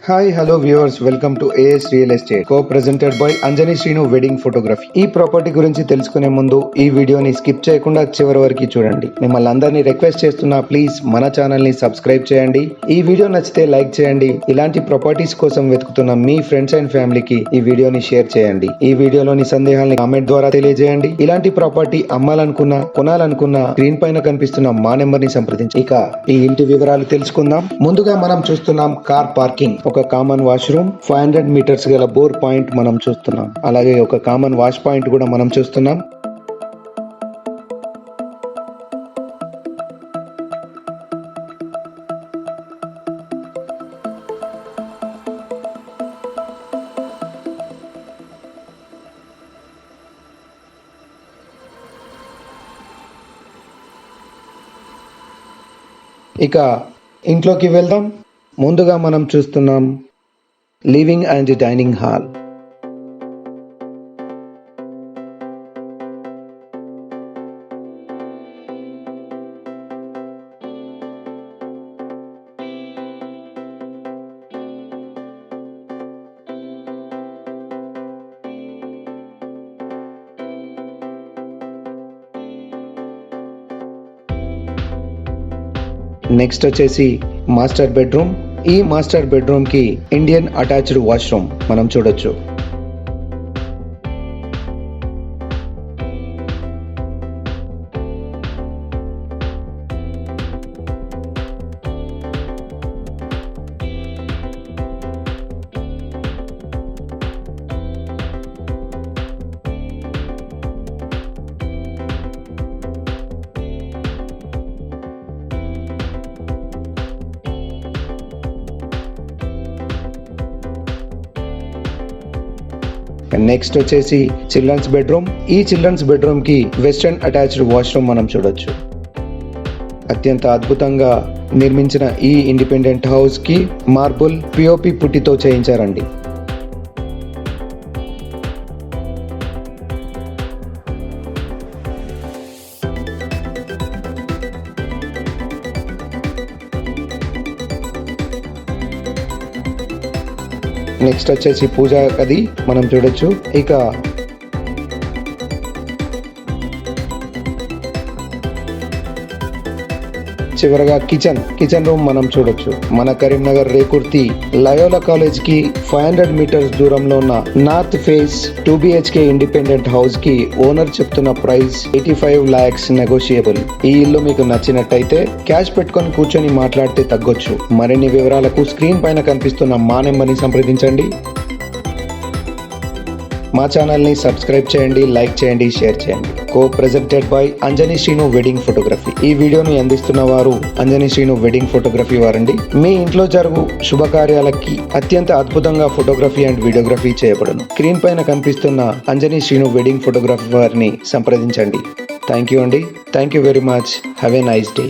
Hi hello viewers, welcome to AS real estate co-presented by Anjani Srinu wedding photography. ఈ property గురించి తెలుసుకునే ముందు ఈ వీడియోని స్కిప్ చేయకుండా చివరి వరకు చూడండి. మిమ్మల్ని అందరినీ రిక్వెస్ట్ చేస్తున్నా, ప్లీజ్ మన ఛానల్ ని సబ్స్క్రైబ్ చేయండి. ఈ వీడియో నచ్చితే లైక్ చేయండి. ఇలాంటి ప్రాపర్టీస్ కోసం వెతుకుతున్న మీ ఫ్రెండ్స్ అండ్ ఫ్యామిలీకి ఈ వీడియోని షేర్ చేయండి. ఈ వీడియోలోని సందేహాలని కామెంట్ ద్వారా తెలియజేయండి. ఇలాంటి ప్రాపర్టీ అమ్మాలనుకున్నా కొనాలనుకున్నా స్క్రీన్ పైన కనిపిస్తున్న మా నెంబర్ ని సంప్రదించి ఇక ఈ ఇంటి వివరాలు తెలుసుకుందాం. ముందుగా మనం చూస్తున్నాం కార్ పార్కింగ్, ఒక కామన్ వాష్రూమ్, 500 మీటర్స్ గల బోర్ పాయింట్ మనం చూస్తున్నాం. అలాగే ఒక కామన్ వాష్ పాయింట్ కూడా మనం చూస్తున్నాం. ఇక ఇంట్లోకి వెళ్దాం. ముందుగా మనం చూస్తున్నాం living and dining hall. Next వచ్చేసి మాస్టర్ బెడ్రూమ్. ఈ మాస్టర్ బెడ్రూమ్ కి ఇండియన్ అటాచ్డ్ వాష్రూమ్ మనం చూడొచ్చు. నెక్స్ట్ వచ్చేసి చిల్డ్రన్స్ బెడ్రూమ్. ఈ చిల్డ్రన్స్ బెడ్రూమ్ కి వెస్టర్న్ అటాచ్డ్ వాష్రూమ్ మనం చూడొచ్చు. అత్యంత అద్భుతంగా నిర్మించిన ఈ ఇండిపెండెంట్ హౌస్ కి మార్బుల్ పిఓపి పుట్టితో చేయించారండి. నెక్స్ట్ వచ్చేసి పూజా గది మనం చూడొచ్చు. ఇక చివరగా కిచెన్ రూమ్ మనం చూడొచ్చు. మన కరీంనగర్ రేకుర్తి లయోలా కాలేజ్ కి 500 మీటర్స్ దూరంలో ఉన్న north face 2 BHK independent house కి ఓనర్ చెప్తున్న ప్రైస్ 85 lakhs నెగోషియబుల్. ఈ ఇల్లు మీకు నచ్చినట్టయితే క్యాష్ పెట్టుకొని కూర్చొని మాట్లాడితే తగ్గొచ్చు. మరిన్ని వివరాలకు స్క్రీన్ పైన కనిపిస్తున్న మా నెంబర్ ని సంప్రదించండి. మా ఛానల్ని సబ్స్క్రైబ్ చేయండి, లైక్ చేయండి, షేర్ చేయండి. Co-presented by Anjani Srinu wedding photography. ఈ వీడియోని అందిస్తున్న వారు అంజనీ శ్రీను వెడ్డింగ్ ఫోటోగ్రఫీ వారండి. మీ ఇంట్లో జరుగు శుభకార్యాలకి అత్యంత అద్భుతంగా ఫోటోగ్రఫీ అండ్ వీడియోగ్రఫీ చేయబడును. స్క్రీన్ పైన కనిపిస్తున్న అంజనీ శ్రీను వెడ్డింగ్ ఫోటోగ్రఫీ వారిని సంప్రదించండి. థ్యాంక్ యూ అండి. Thank you very much. Have a nice day.